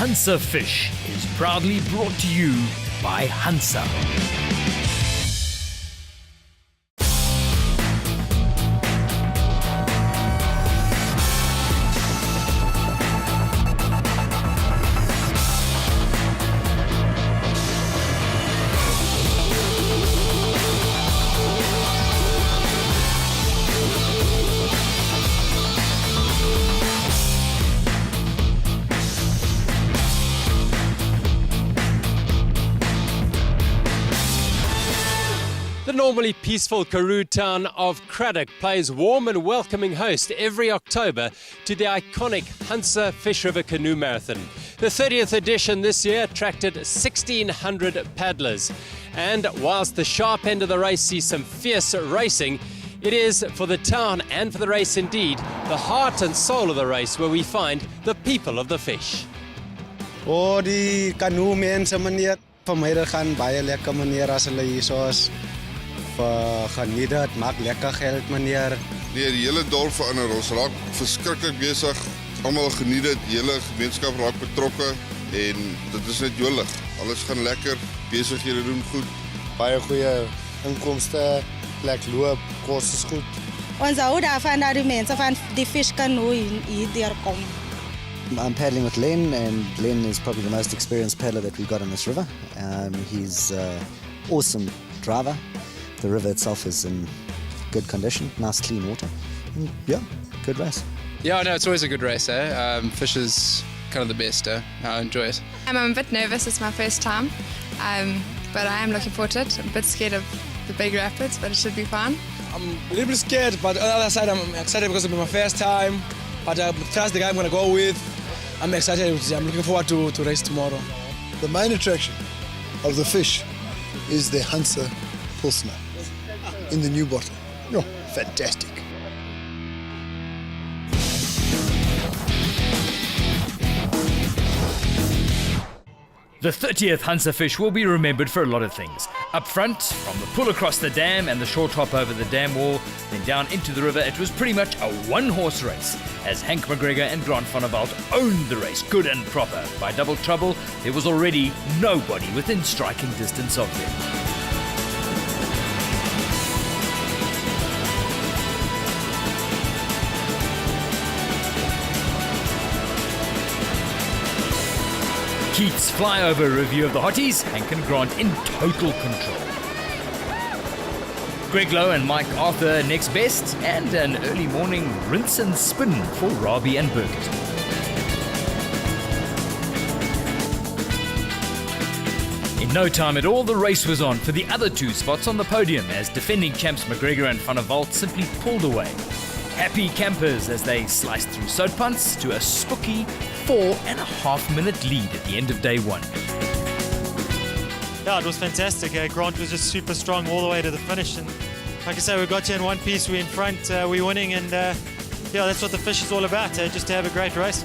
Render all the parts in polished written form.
Hansa Fish is proudly brought to you by Hansa. The normally peaceful Karoo town of Cradock plays warm and welcoming host every October to the iconic Hansa Fish River Canoe Marathon. The 30th edition this year attracted 1,600 paddlers. And whilst the sharp end of the race sees some fierce racing, it is for the town and for the race indeed, the heart and soul of the race where we find the people of the fish. Oh, die canoe mense meneer, vir my dit gaan baie lekker meneer as hulle hier so is. Geniet dit, maak lekker geld meneer. Nee, die hele dorp verander, ons raak verskriklik besig. Almal geniet dit, die hele gemeenskap raak betrokke en dit is net jolig. Alles gaan lekker, besighede doen goed. Baie goeie inkomste, plek loop, kos is goed. Ons hou daarvan dat die mense van die fiskanoe hier deurkom. I'm paddling with Len, and Len is probably the most experienced paddler that we've got on this river. He's an awesome driver. The river itself is in good condition, nice clean water. And yeah, good race. Yeah, no, it's always a good race. Fish is kind of the best. I enjoy it. I'm a bit nervous, it's my first time, but I am looking forward to it. I'm a bit scared of the big rapids, but it should be fun. I'm a little bit scared, but on the other side, I'm excited because it'll be my first time. But trust the guy I'm going to go with. I'm excited. I'm looking forward to race tomorrow. The main attraction of the fish is the Hansa Pilsner in the new bottle. Oh, fantastic. The 30th Hansa Fish will be remembered for a lot of things. Up front, from the pull across the dam and the short hop over the dam wall, then down into the river, it was pretty much a one-horse race, as Hank McGregor and Grant van der Walt owned the race good and proper. By double trouble, there was already nobody within striking distance of them. Keats' flyover review of the Hotties, Hank and Grant in total control. Greg Lowe and Mike Arthur next best, and an early morning rinse and spin for Robbie and Birkett. In no time at all, the race was on for the other two spots on the podium as defending champs McGregor and Van der Walt simply pulled away. Happy campers as they sliced through Soutpans to a spooky 4.5-minute lead at the end of day one. Yeah, it was fantastic. Grant was just super strong all the way to the finish. And like I say, we got here in one piece, we're in front, we're winning, and yeah, that's what the fish is all about, just to have a great race.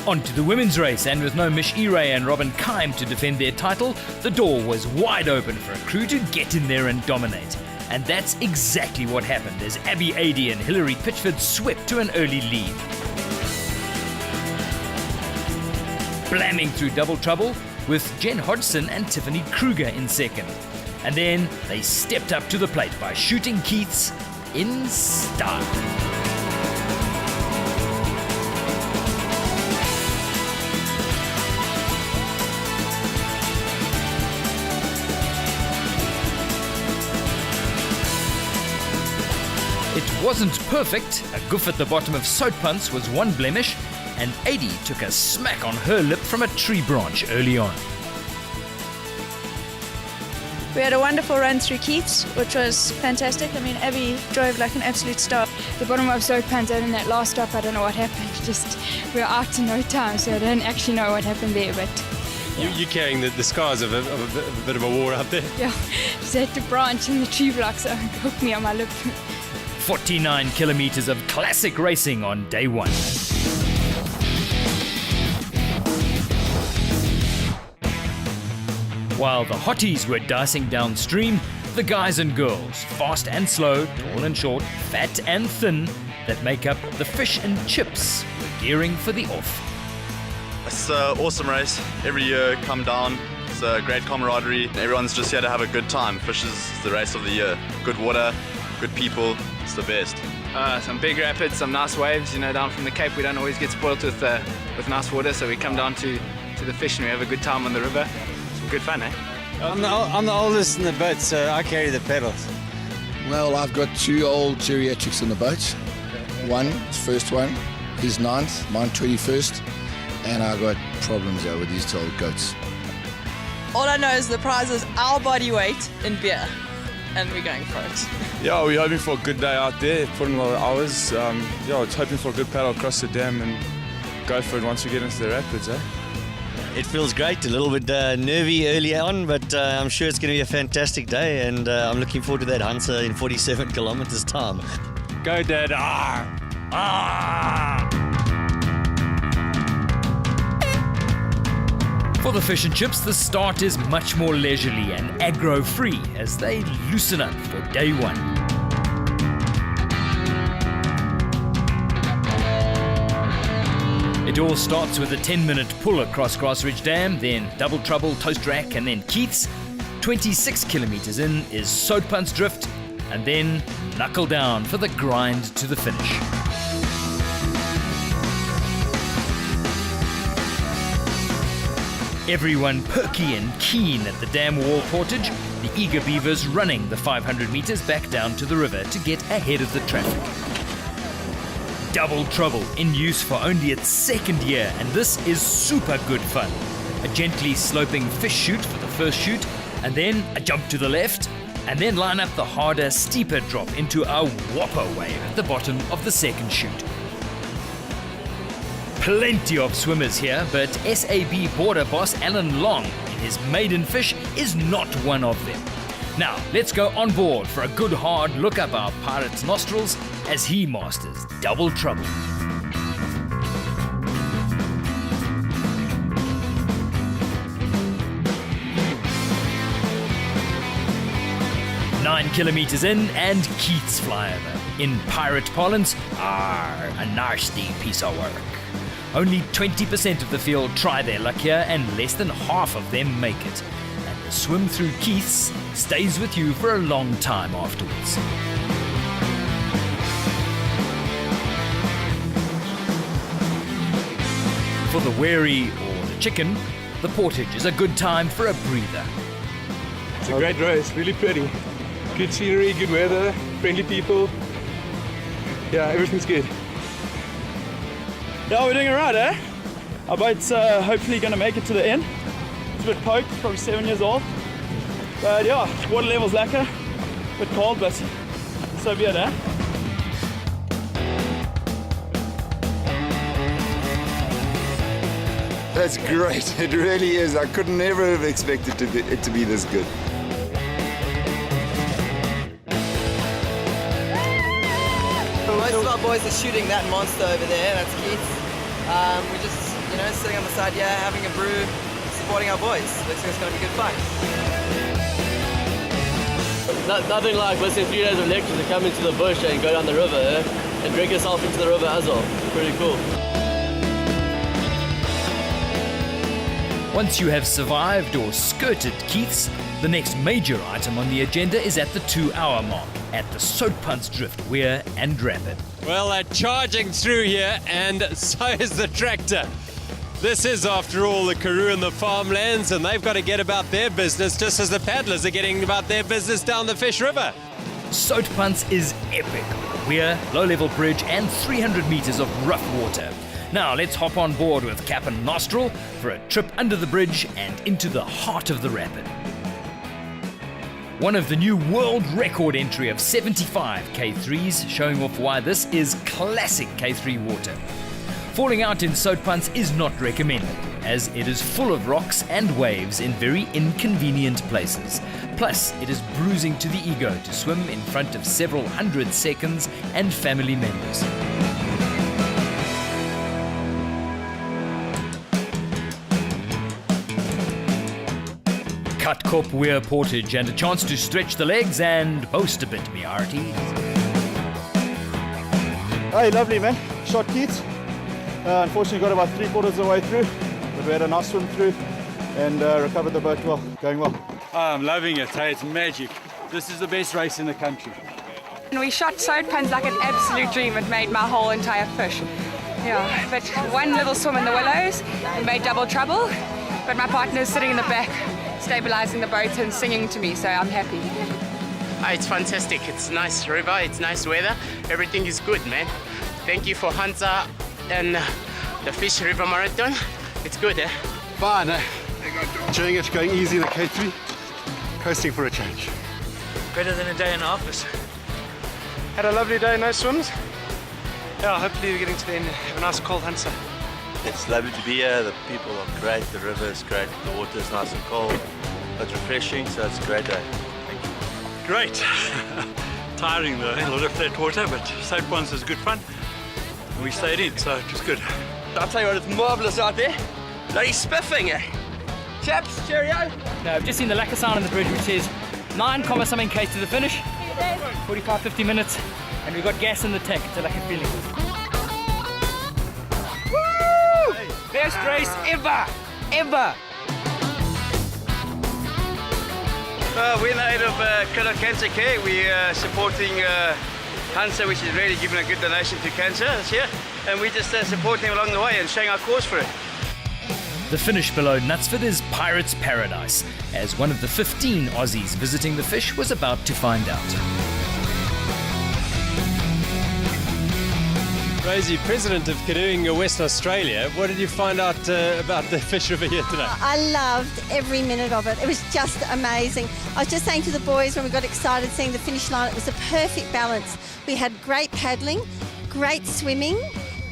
On to the women's race, and with no Mish Ere and Robin Kime to defend their title, the door was wide open for a crew to get in there and dominate. And that's exactly what happened as Abby Adey and Hilary Pitchford swept to an early lead. Blamming through double trouble with Jen Hodgson and Tiffany Kruger in second. And then they stepped up to the plate by shooting Keats in style. It wasn't perfect. A goof at the bottom of Soutpans was one blemish, and Adey took a smack on her lip from a tree branch early on. We had a wonderful run through Keats, which was fantastic. I mean, Abby drove like an absolute star. The bottom of Soutpans, and in that last stop, I don't know what happened. Just, we were out in no time, so I don't actually know what happened there, but... Yeah. You're carrying the scars of a bit of a war out there. Yeah, just had to branch in the tree block, so it hooked me on my lip. 49 kilometers of classic racing on day one. While the hotties were dicing downstream, the guys and girls, fast and slow, tall and short, fat and thin, that make up the fish and chips, were gearing for the off. It's an awesome race. Every year come down. It's a great camaraderie. Everyone's just here to have a good time. Fish is the race of the year. Good water, good people. It's the best. Some big rapids, some nice waves. You know, down from the Cape, we don't always get spoilt with nice water, so we come down to the fish and we have a good time on the river. Some good fun, eh? I'm the oldest in the boat, so I carry the pedals. Well, I've got 2 old geriatrics in the boat. One, first one, he's 9th, mine 21st, and I got problems there with these 2 old goats. All I know is the prize is our body weight in beer, and we're going for it. Yeah, we're hoping for a good day out there, put in a lot of hours. It's hoping for a good paddle across the dam and go for it once we get into the rapids, eh? It feels great, a little bit nervy early on, but I'm sure it's going to be a fantastic day, and I'm looking forward to that Hansa in 47 kilometers time. Go, Dad. For the fish and chips, the start is much more leisurely and aggro-free as they loosen up for day one. It all starts with a 10-minute pull across Grassridge Dam, then Double Trouble, Toast Rack, and then Keats. 26 kilometers in is Soutpans Drift, and then knuckle down for the grind to the finish. Everyone perky and keen at the dam wall portage, the eager beavers running the 500 meters back down to the river to get ahead of the traffic. Double Trouble in use for only its 2nd year, and this is super good fun. A gently sloping fish chute for the first chute, and then a jump to the left, and then line up the harder, steeper drop into a whopper wave at the bottom of the 2nd chute. Plenty of swimmers here, but SAB border boss Alan Long in his maiden fish is not one of them. Now, let's go on board for a good hard look up our pirate's nostrils as he masters Double Trouble. Nine kilometers in and Keats flyover. In pirate parlance, a nasty piece of work. Only 20% of the field try their luck here and less than half of them make it. And the swim through Keats stays with you for a long time afterwards. For the wary or the chicken, the portage is a good time for a breather. It's a great race, really pretty. Good scenery, good weather, friendly people. Yeah, everything's good. Yeah, we're doing alright, eh? Our boat's hopefully going to make it to the end. It's a bit poked, probably 7 years old. But yeah, water level's lacquer. A bit cold, but so be it, eh? That's great. It really is. I could never have expected it to be this good. Most of our boys are shooting that monster over there. That's Keats. We're just, sitting on the side here, having a brew, supporting our boys. Looks like it's going to be good fun. Nothing like listening to 3 days of lectures and come into the bush and go down the river and drink yourself into the river as well. Pretty cool. Once you have survived or skirted Keats, the next major item on the agenda is at the 2-hour mark at the Soutpans Drift Weir and Rapid. Well, they're charging through here, and so is the tractor. This is, after all, the Karoo and the farmlands, and they've got to get about their business just as the paddlers are getting about their business down the Fish River. Soutpans is epic. Weir, low-level bridge, and 300 meters of rough water. Now let's hop on board with Cap and Nostril for a trip under the bridge and into the heart of the rapid. One of the new world record entry of 75 K3s, showing off why this is classic K3 water. Falling out in Soutpans is not recommended, as it is full of rocks and waves in very inconvenient places. Plus, it is bruising to the ego to swim in front of several hundred seconds and family members. Cut Corp Weir portage and a chance to stretch the legs and boast a bit, me hearties. Hey, lovely man. Shot Keats. Unfortunately got about 3/4 of the way through. We had a nice swim through and recovered the boat well, going well. I'm loving it. Hey, it's magic. This is the best race in the country. And we shot soap puns like an absolute dream. It made my whole entire fish. Yeah, but one little swim in the willows, we made double trouble. But my partner's sitting in the back, stabilizing the boat and singing to me, so I'm happy. It's fantastic. It's nice river, it's nice weather. Everything is good, man. Thank you for Hansa and the Fish River Marathon. It's good, eh? Fine, eh? Enjoying it, going easy in the K3, coasting for a change. Better than a day in the office. Had a lovely day, no swims. Yeah, hopefully we're getting to the end, have a nice cold Hansa. It's lovely to be here, the people are great, the river is great, the water is nice and cold, it's refreshing, so it's a great day. Thank you. Great. Tiring though, a lot of flat water, but soap ponds was good fun. And we stayed in, so it was good. I'll tell you what, it's marvellous out there. Bloody spiffing, eh? Chaps, cheerio. Now, I've just seen the lacquer sign on the bridge which says 9, K to the finish, 45-50 minutes, and we've got gas in the tank. It's a lucky feeling. Woo! Best race ever! Ever! We're in aid of Craddock Cancer Care. We're supporting Hansa, which is really giving a good donation to cancer this year. And we just support them along the way and showing our cause for it. The finish below Knutsford is Pirates Paradise, as one of the 15 Aussies visiting the fish was about to find out. Rosie, President of Canoeing Western Australia, what did you find out about the Fish River here today? I loved every minute of it. It was just amazing. I was just saying to the boys when we got excited seeing the finish line, it was a perfect balance. We had great paddling, great swimming,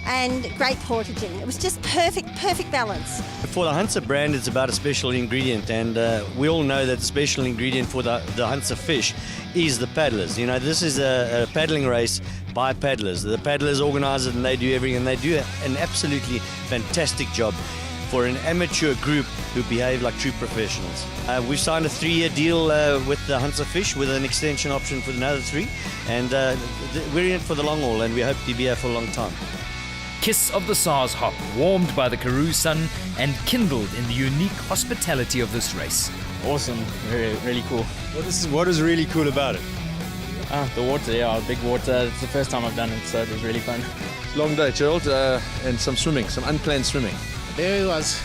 and great portaging. It was just perfect balance. For the Hansa brand, it's about a special ingredient, and we all know that the special ingredient for the Hansa fish is the paddlers. You know, this is a paddling race by paddlers. The paddlers organise it and they do everything, and they do an absolutely fantastic job for an amateur group who behave like true professionals. We've signed a 3-year deal with the Hansa Fish with an extension option for another 3, and we're in it for the long haul, and we hope to be here for a long time. Kiss of the SARS hop, warmed by the Karoo sun and kindled in the unique hospitality of this race. Awesome, really cool. What is really cool about it? The water, yeah, big water. It's the first time I've done it, so it was really fun. Long day, Gerald, and some swimming, some unplanned swimming. It was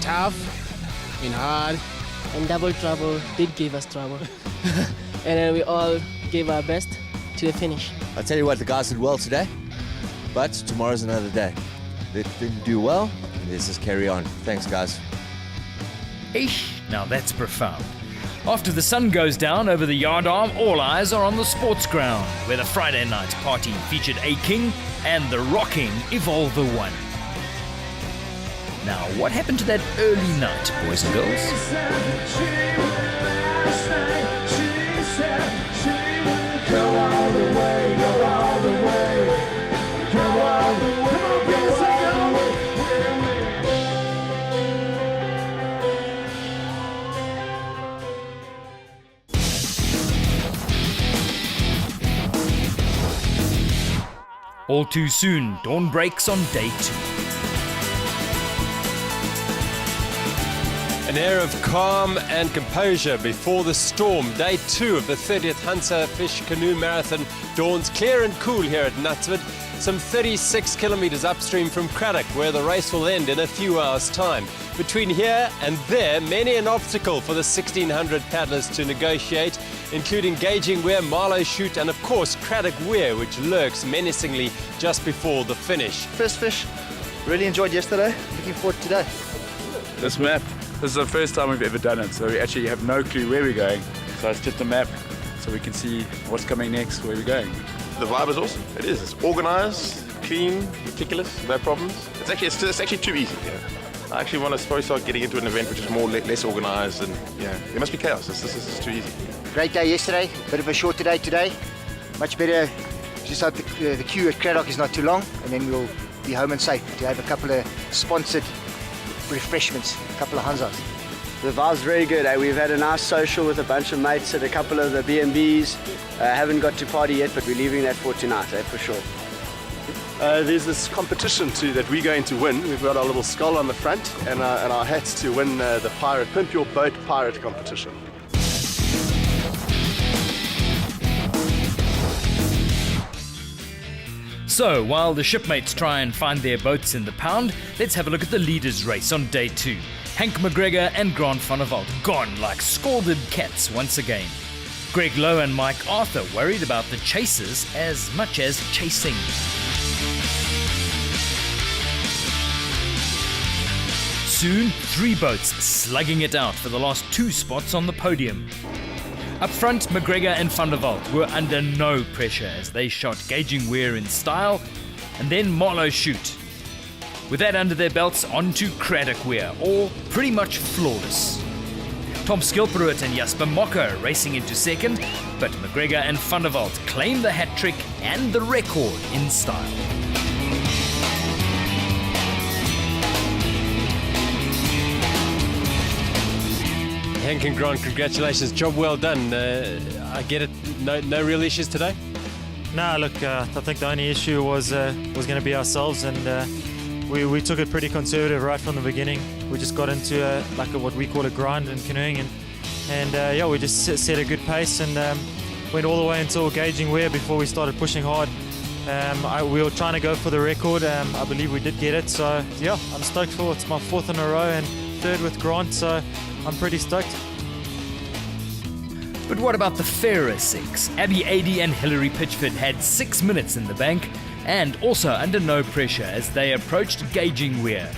tough and hard. And double trouble did give us trouble. And then we all gave our best to the finish. I tell you what, the guys did well today, but tomorrow's another day. They didn't do well, let's just carry on. Thanks, guys. Eesh, now that's profound. After the sun goes down over the yard arm, all eyes are on the sports ground, where the Friday night party featured A King and the rocking Evolver 1. Now, what happened to that early night, boys and girls? All too soon, dawn breaks on day 2. An air of calm and composure before the storm. Day 2 of the 30th Hansa Fish Canoe Marathon dawns clear and cool here at Knutsford, some 36 kilometres upstream from Craddock, where the race will end in a few hours' time. Between here and there, many an obstacle for the 1,600 paddlers to negotiate, including gauging Weir, Marlow Shoot, and of course Craddock Weir, which lurks menacingly just before the finish. First fish, really enjoyed yesterday. Looking forward to today. This map, this is the first time we've ever done it, so we actually have no clue where we're going. So it's just a map, so we can see what's coming next, where we're going. The vibe is awesome. It is. It's organised, clean, meticulous, no problems. It's actually too easy. Yeah. I actually want to probably start getting into an event which is more less organised, and yeah, there must be chaos. This is too easy. Great day yesterday. Bit of a shorter day today. Much better. Just hope the queue at Craddock is not too long, and then we'll be home and safe to have a couple of sponsored refreshments, a couple of Hansas. The vibe's very good. We've had a nice social with a bunch of mates at a couple of the B&Bs. Haven't got to party yet, but we're leaving that for tonight, for sure. There's this competition that we're going to win. We've got our little skull on the front and our hats to win the Pimp Your Boat Pirate competition. So, while the shipmates try and find their boats in the pound, let's have a look at the leaders' race on day 2. Hank McGregor and Grant van der Walt gone like scalded cats once again. Greg Lowe and Mike Arthur worried about the chasers as much as chasing. Soon, 3 boats slugging it out for the last 2 spots on the podium. Up front, McGregor and van der Walt were under no pressure as they shot Gauging Weir in style and then Marlow Shoot. With that under their belts, on to Craddock Weir, all pretty much flawless. Tom Skilpruit and Jasper Mocker racing into second, but McGregor and van der Walt claim the hat-trick and the record in style. Hank and Grant, congratulations. Job well done. I get it. No real issues today? No, look, I think the only issue was going to be ourselves, and we took it pretty conservative right from the beginning. We just got into what we call a grind in canoeing, and we just set a good pace and went all the way until Gauging Weir before we started pushing hard. We were trying to go for the record. I believe we did get it. So yeah, I'm stoked for it. It's my 4th in a row and 3rd with Grant. So I'm pretty stoked. But what about the fairer 6? Abby Adey and Hilary Pitchford had 6 minutes in the bank and also under no pressure as they approached Gauging Weir.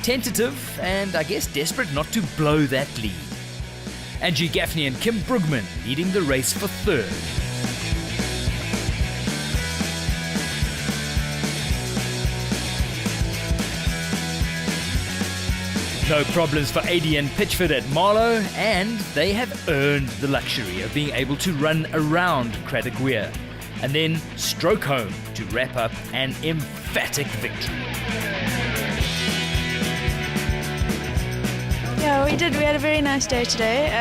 Tentative and I guess desperate not to blow that lead. Angie Gaffney and Kim Brugman leading the race for 3rd. No problems for Adey and Pitchford at Marlow, and they have earned the luxury of being able to run around Craddock Weir and then stroke home to wrap up an emphatic victory. Yeah, we did. We had a very nice day today.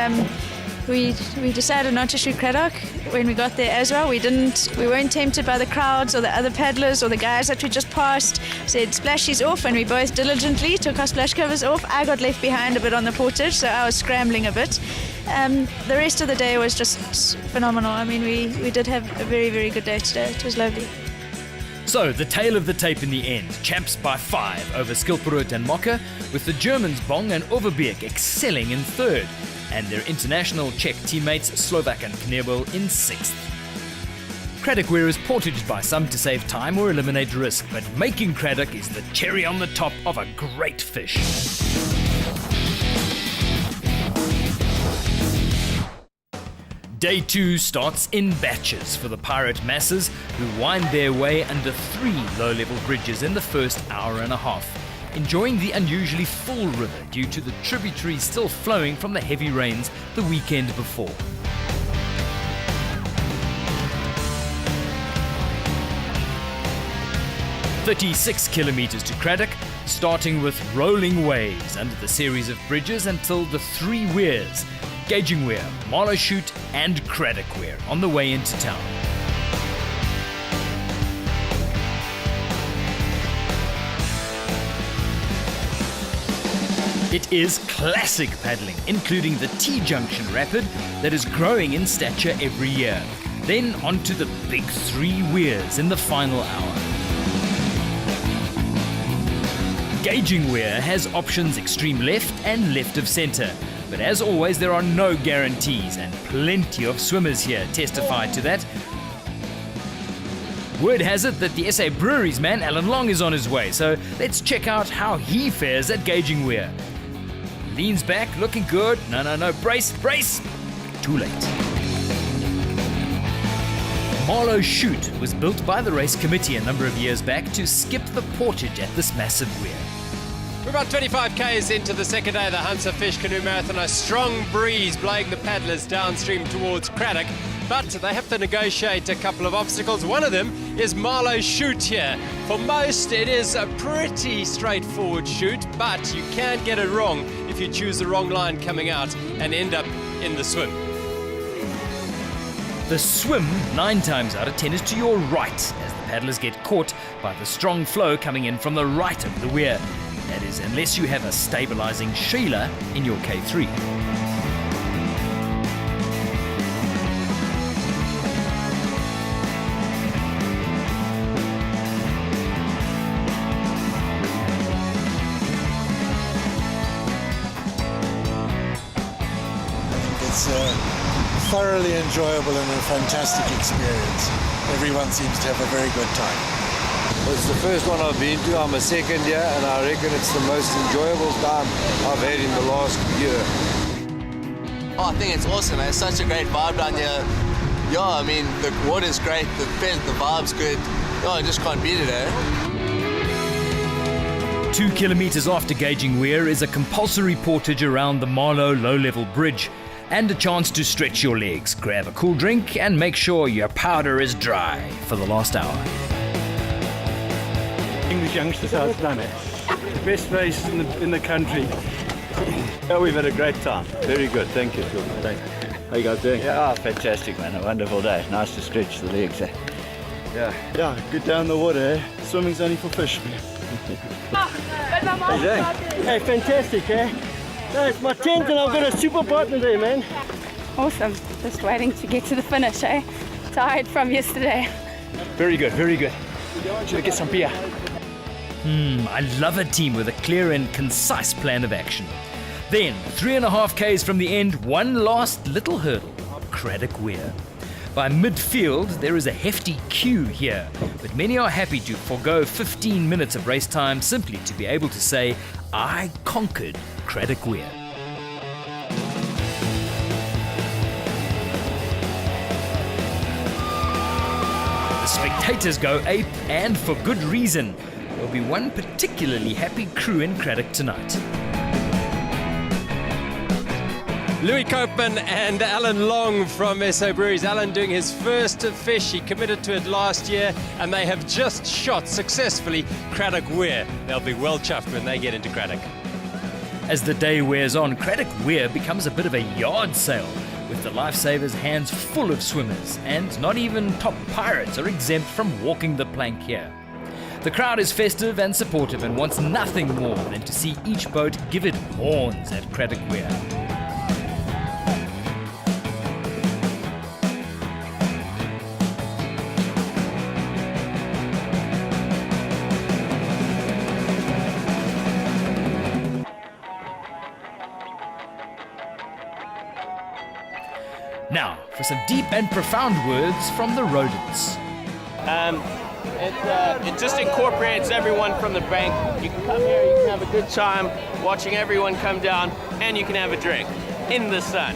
We decided not to shoot Craddock when we got there as well. We weren't tempted by the crowds or the other paddlers or the guys that we just passed. Said splashies off, and we both diligently took our splash covers off. I got left behind a bit on the portage, so I was scrambling a bit. The rest of the day was just phenomenal. I mean, we did have a very, very good day today. It was lovely. So, the tail of the tape in the end, champs by 5 over Skilpruit and Mocker, with the Germans Bong and Overbeek excelling in 3rd, and their international Czech teammates Slovak and Knebel in 6th. Craddock Weir is portaged by some to save time or eliminate risk, but making Craddock is the cherry on the top of a great fish. Day 2 starts in batches for the pirate masses, who wind their way under 3 low-level bridges in the first hour and a half, enjoying the unusually full river due to the tributaries still flowing from the heavy rains the weekend before. "36 kilometers to Craddock, starting with rolling waves under the series of bridges until the 3 weirs, Gauging Weir, Marlow Shoot and Craddock Weir, on the way into town. It is classic paddling, including the T-junction rapid that is growing in stature every year. Then onto the big 3 weirs in the final hour. Gauging Weir has options extreme left and left of centre, but as always there are no guarantees, and plenty of swimmers here testify to that. Word has it that the SA Breweries man Alan Long is on his way, so let's check out how he fares at Gauging Weir. Leans back, looking good. No, brace! Too late. Marlow Shoot was built by the race committee a number of years back to skip the portage at this massive weir. We're about 25 k's into the second day of the Hansa Fish Canoe Marathon. A strong breeze blowing the paddlers downstream towards Craddock, but they have to negotiate a couple of obstacles. One of them is Marlow Shoot here. For most, it is a pretty straightforward shoot, but you can get it wrong if you choose the wrong line coming out and end up in the swim. The swim, 9 times out of 10, is to your right, as the paddlers get caught by the strong flow coming in from the right of the weir. That is, unless you have a stabilizing Sheila in your K3. It's thoroughly enjoyable and a fantastic experience. Everyone seems to have a very good time. Well, it's the first one I've been to. I'm a second year, and I reckon it's the most enjoyable time I've had in the last year. Oh, I think it's awesome. It's such a great vibe down here. Yeah, I mean, the water's great, the vibe's good. Oh, I just can't beat it, eh? 2 kilometers after gauging weir is a compulsory portage around the Marlow low-level bridge, and a chance to stretch your legs, grab a cool drink, and make sure your powder is dry for the last hour. English youngsters how it's done it. The best race in the country. Yeah, we've had a great time. Very good. Thank you, Phil. Thank you. How you guys doing? Yeah, fantastic, man. A wonderful day. Nice to stretch the legs, eh? Yeah, good down the water, eh? Swimming's only for fish, man. Hey, fantastic, eh? It's my 10th and I've got a super partner there, man. Awesome. Just waiting to get to the finish, eh? Tired from yesterday. Very good, very good. Should I get some beer? I love a team with a clear and concise plan of action. Then, 3.5 Ks from the end, one last little hurdle, Craddock Weir. By midfield, there is a hefty queue here, but many are happy to forego 15 minutes of race time simply to be able to say, I conquered Craddock Weir. The spectators go ape, and for good reason. There'll be one particularly happy crew in Craddock tonight. Louis Koopman and Alan Long from SO Breweries. Alan doing his first fish. He committed to it last year, and they have just shot successfully Craddock Weir. They'll be well chuffed when they get into Craddock. As the day wears on, Craddock Weir becomes a bit of a yard sale, with the lifesavers' hands full of swimmers, and not even top pirates are exempt from walking the plank here. The crowd is festive and supportive and wants nothing more than to see each boat give it horns at Craddock Weir. Now, for some deep and profound words from the rodents. It just incorporates everyone from the bank. You can come here, you can have a good time watching everyone come down, and you can have a drink in the sun.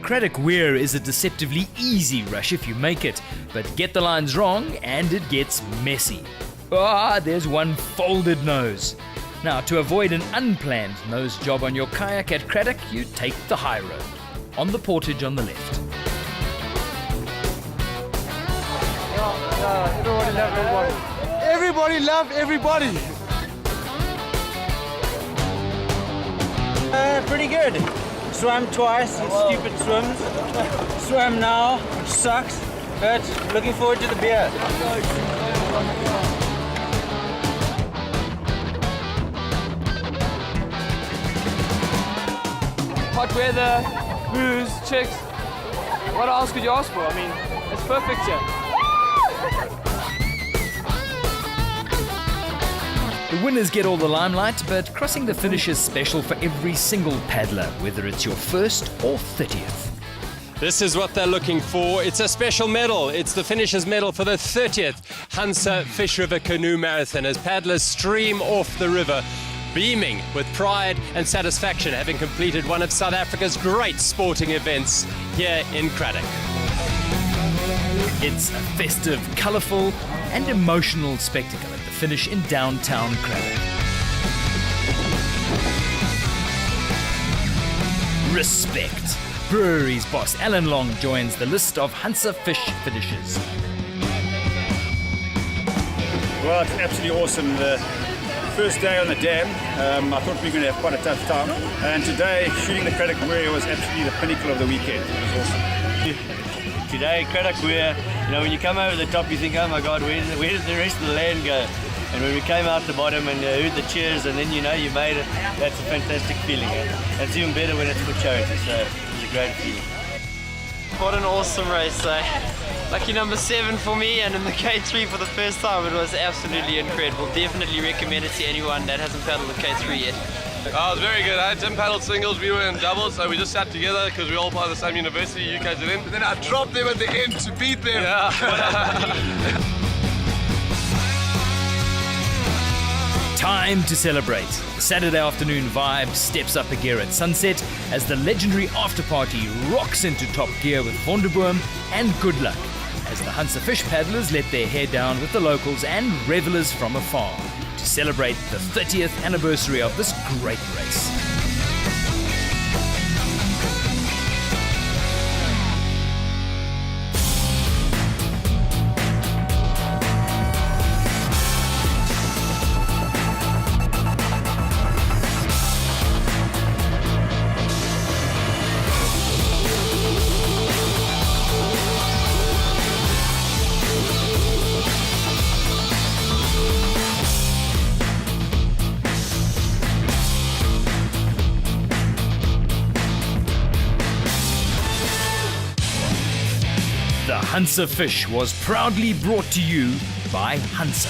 Craddock Weir is a deceptively easy rush if you make it, but get the lines wrong and it gets messy. There's one folded nose. Now, to avoid an unplanned nose job on your kayak at Craddock, you take the high road, on the portage on the left. Everybody love everybody. Everybody love everybody. Pretty good. Swam twice, stupid swims. Swam now, which sucks, but looking forward to the beer. Hot weather, booze, chicks. What else could you ask for? I mean, it's perfect here. The winners get all the limelight, but crossing the finish is special for every single paddler, whether it's your first or 30th. This is what they're looking for. It's a special medal. It's the finisher's medal for the 30th Hansa Fish River Canoe Marathon as paddlers stream off the river, beaming with pride and satisfaction, having completed one of South Africa's great sporting events here in Craddock. It's a festive, colourful and emotional spectacle at the finish in downtown Craddock. Respect. Brewery's boss Alan Long joins the list of Hansa Fish finishers. Well, it's absolutely awesome. The first day on the dam, I thought we were going to have quite a tough time. And today, shooting the Craddock Weir was absolutely the pinnacle of the weekend. It was awesome. Today, Craddock, when you come over the top, you think, oh my God, where did the rest of the land go? And when we came out the bottom and heard the cheers, and then you made it, that's a fantastic feeling. It's even better when it's for charity, so it was a great feeling. What an awesome race, eh? Lucky number 7 for me, and in the K3 for the first time, it was absolutely incredible. Definitely recommend it to anyone that hasn't paddled the K3 yet. Oh, it was very good. Tim paddled singles, we were in doubles, so we just sat together because we all part of the same university, UKZN. And then I dropped them at the end to beat them. Yeah. Time to celebrate. The Saturday afternoon vibe steps up a gear at sunset as the legendary after party rocks into top gear with Vonderboom and Good Luck as the Hansa Fish paddlers let their hair down with the locals and revelers from afar to celebrate the 30th anniversary of this great race. The Hansa Fish was proudly brought to you by Hansa.